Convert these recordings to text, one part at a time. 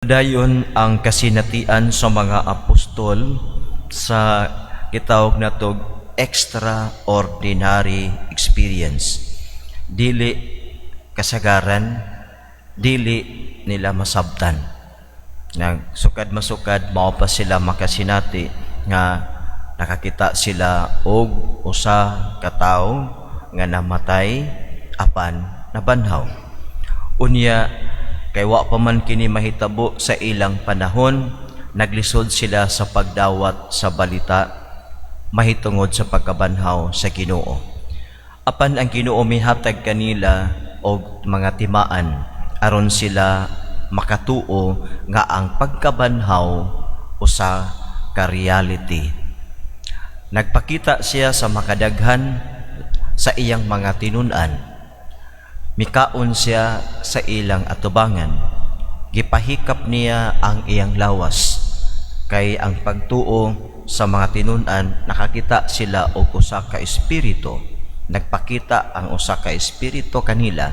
Dayon ang kasinatian sa mga apostol sa gitawag natog extraordinary experience. Dili kasagaran, dili nila masabtan. Nang sukad masukad mao pa sila makasinati nga nakakita sila og usa ka tawo nga namatay apan nabanhaw. Unya kay wa pa man kini mahitabo sa ilang panahon, naglisod sila sa pagdawat sa balita mahitungod sa pagkabanhaw sa Ginoo. Apan ang Ginoo mihatag kanila og mga timaan aron sila makatuo nga ang pagkabanhaw usa ka reality. Nagpakita siya sa makadaghan sa iyang mga tinun-an. Mikaon siya sa ilang atubangan. Gipahikap niya ang iyang lawas. Kay ang pagtuo sa mga tinun-an, nakakita sila og usa ka espiritu. Nagpakita ang usa ka espiritu kanila.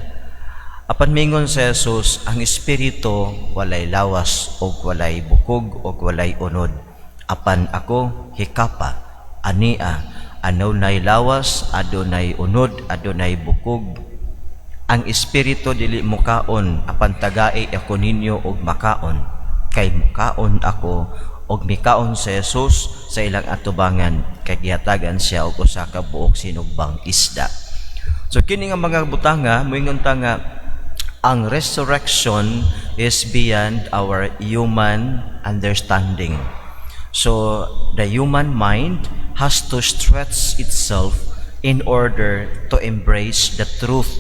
Apan mingon sa Jesus, ang espiritu walay lawas og walay bukog og walay unod. Apan ako hikapa, ania, adunay lawas, adunay unod, adunay bukog. Ang espiritu dili mukaon, apan tagai ako ninyo og makaon. Kay mukaon ako og mikaon sa Jesus sa ilang atubangan, kay gihatagan siya og usa ka buok sinugbang isda. So kini nga mga butanga, moingon ta nga ang resurrection is beyond our human understanding. So the human mind has to stretch itself in order to embrace the truth,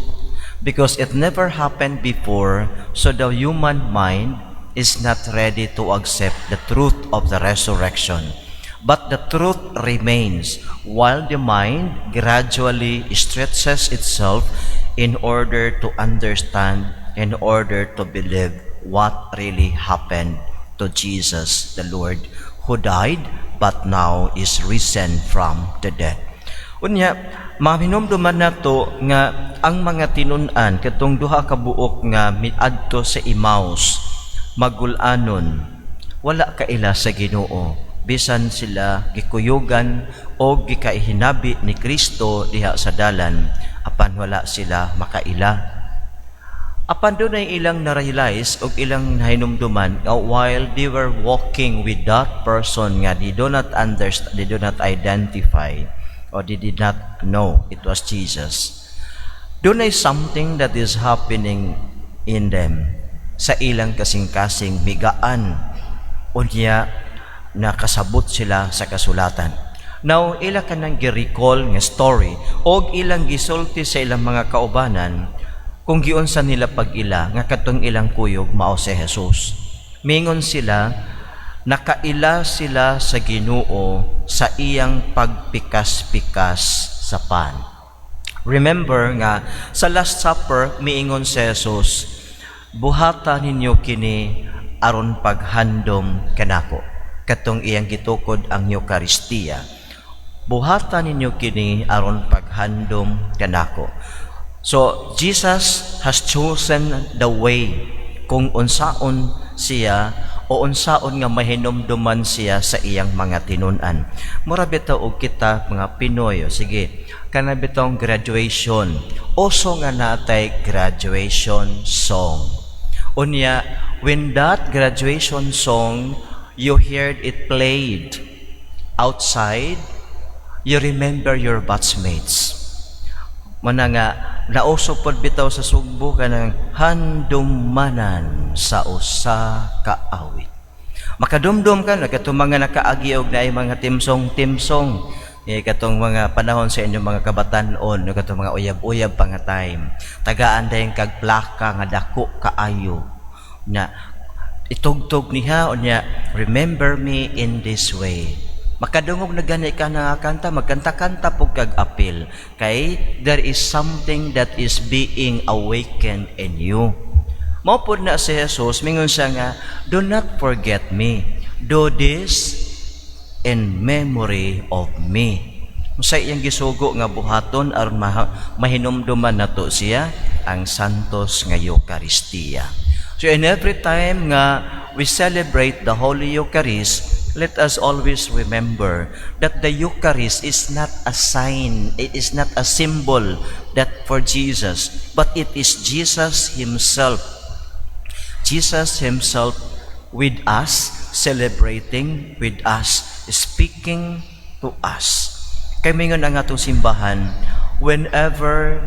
because it never happened before, so the human mind is not ready to accept the truth of the resurrection. But the truth remains, while the mind gradually stretches itself in order to understand, in order to believe what really happened to Jesus the Lord, who died but now is risen from the dead. Unya, mahinumduman nato nga ang mga tinun-an katong duha ka buok nga miadto sa Emmaus magul-anon, wala kaila sa Ginoo, bisan sila gikuyugan o gikaihinabi ni Kristo diha sa dalan, apan wala sila makaila. Apan dunay ilang na-realize o ilang nahinumduman nga while they were walking with that person nga they do not understand, they do not identify, or they did not know it was Jesus. Doon ay something that is happening in them. Sa ilang kasing-kasing migaan, unya nakasabot sila sa kasulatan. Now, ila ka nang gi-recall nga story o ilang gisulti sa ilang mga kaubanan kung giunsa nila pag-ila nga katong ilang kuyog mao si Jesus. Mingon sila, nakaila sila sa Ginoo sa iyang pagpikas-pikas sa pan. Remember nga, sa Last Supper, miingon si Jesus, buhata ninyo kini aron paghandom kanako. Katong iyang gitukod ang Eucharistia. Buhata ninyo kini aron paghandom kanako. So, Jesus has chosen the way kung unsaon siya o unsaon nga mahinumduman siya sa iyang mga tinun-an. Mura bitaw og kita mga Pinoy, sige, kana bitong graduation. Oso nga natay graduation song. Unya, when that graduation song, you heard it played outside, you remember your batchmates. Mana nga, nauso pod bitaw sa sugbo ka ng handumanan sa usa ka awit. Makadumdum ka na katong mga nakaagi og naay mga timsong. Katong mga panahon sa inyong mga kabatanon, katong mga uyab-uyab pa nga time. Tagaan dayong kag plaka nga dako kaayo. Na itugtog niya unya, remember me in this way. Makadungog na gani ka na kanta, magkanta-kanta po kag apil. Kay there is something that is being awakened in you. Maupod na si Jesus, mingon siya nga, do not forget me. Do this in memory of me. Sa iyang gisugo nga buhaton aron mahinumduman nato siya ang santos nga Eucharistia. So in every time nga we celebrate the Holy Eucharist, let us always remember that the Eucharist is not a sign, it is not a symbol that for Jesus, but it is Jesus Himself. Jesus Himself with us, celebrating with us, speaking to us. Kaya mingon ang atong simbahan, whenever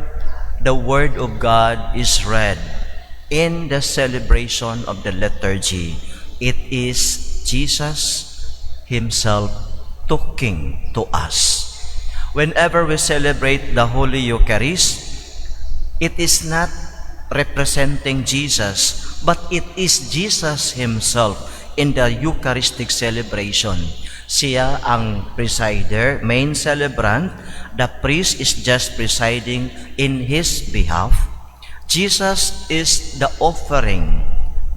the Word of God is read in the celebration of the liturgy, it is Jesus Himself talking to us. Whenever we celebrate the Holy Eucharist, it is not representing Jesus, but it is Jesus Himself in the Eucharistic celebration. Siya ang presider, main celebrant. The priest is just presiding in His behalf. Jesus is the offering,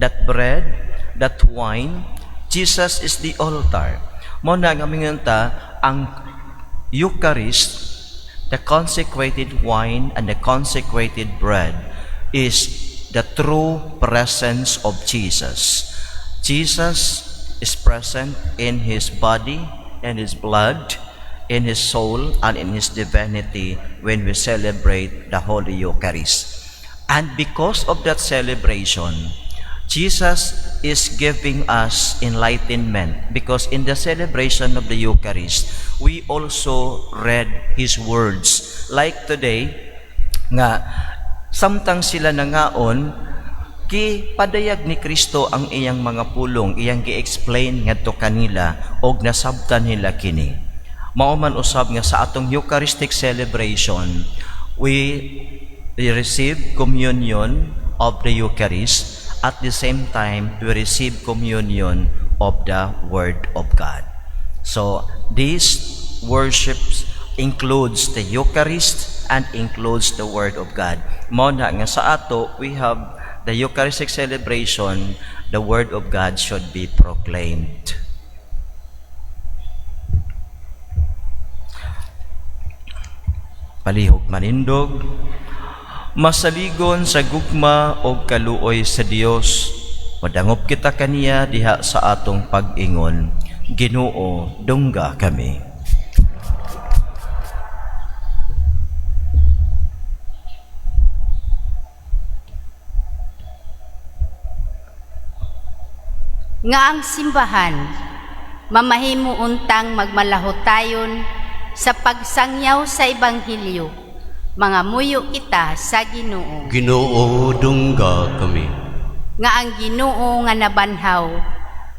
that bread, that wine. Jesus is the altar. Muna nga mingunta, ang Eucharist, the consecrated wine and the consecrated bread is the true presence of Jesus. Jesus is present in His body and His blood, in His soul, and in His divinity when we celebrate the Holy Eucharist. And because of that celebration, Jesus is giving us enlightenment, because in the celebration of the Eucharist, we also read His words. Like today, nga, samtang sila nangaon, padayag ni Kristo ang iyang mga pulong, iyang gi-explain ngadto kanila og nasabtan nila kini. Mao man usab nga sa atong Eucharistic celebration, we receive communion of the Eucharist. At the same time, we receive communion of the Word of God. So, this worship includes the Eucharist and includes the Word of God. Mao na nga sa ato, we have the Eucharistic celebration, the Word of God should be proclaimed. Palihog manindog, masaligon sa gugma o kaluoy sa Dios, madangop kita kaniya diha sa atong pag-ingon, Ginoo, dungga kami. Nga ang simbahan, mamahimo untang magmalahotayon sa pagsangyaw sa Ebanghelyo, mga muyo kita sa Ginoo. Ginoo, dungga kami. Nga ang Ginoo nga nabanhaw,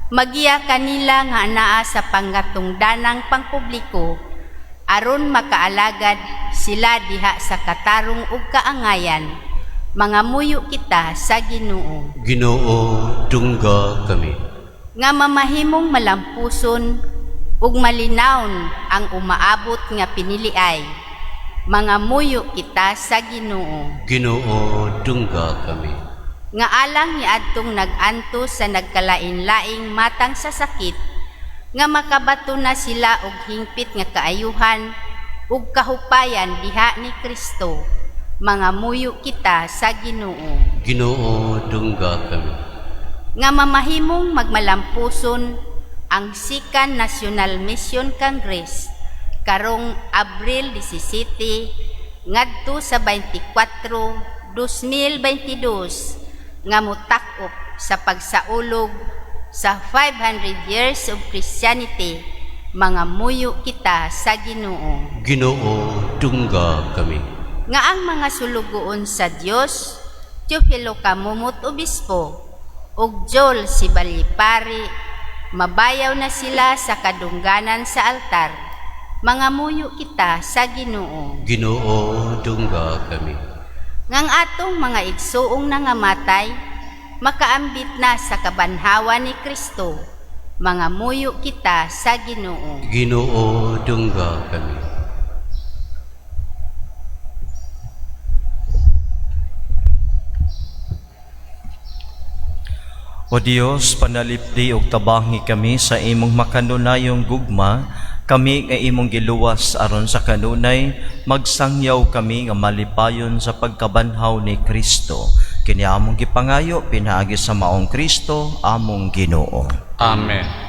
magiya kanila nga anaa sa pangatungdanang pangpubliko, aron makaalagad sila diha sa katarong ug kaangayan, mga muyo kita sa Ginoo. Ginoo, dungga kami. Nga mamahimong malampuson ug malinawon ang umaabot nga piniliay, mga muyo kita sa Ginoo. Ginoo, dungga kami. Nga alang ni adtong nag-anto sa nagkalain-laing matang sa sakit, nga makabato na sila og hingpit nga kaayuhan ug kahupayan diha ni Kristo, mga muyo kita sa Ginoo. Ginoo, dungga kami. Nga mamahimong magmalampuson ang Sikan National Mission Congress karong Abril 17 ngadto sa 24, 2022 nga mutak-op sa pagsaulog sa 500 years of Christianity, mga muyo kita sa Ginoo. Ginoo, dungga kami. Nga ang mga sulugoon sa Dios, Teofilo Camumot Obispo ug Joel Sibalipari, mabayaw na sila sa kadungganan sa altar, mga muyo kita sa Ginoo. Ginoo, dungga kami. Ngang atong mga igsuong nangamatay, makaambit na sa kabanhawa ni Kristo, mga muyo kita sa Ginoo. Ginoo, dungga kami. O Dios, panalipdi og tabangi kami sa imong makanunayong gugma, kami nga imong giluwas aron sa kanunay, magsangyaw kami nga malipayon sa pagkabanhaw ni Kristo. Kini among gipangayo pinaagi sa maong Kristo among Ginoo. Amen.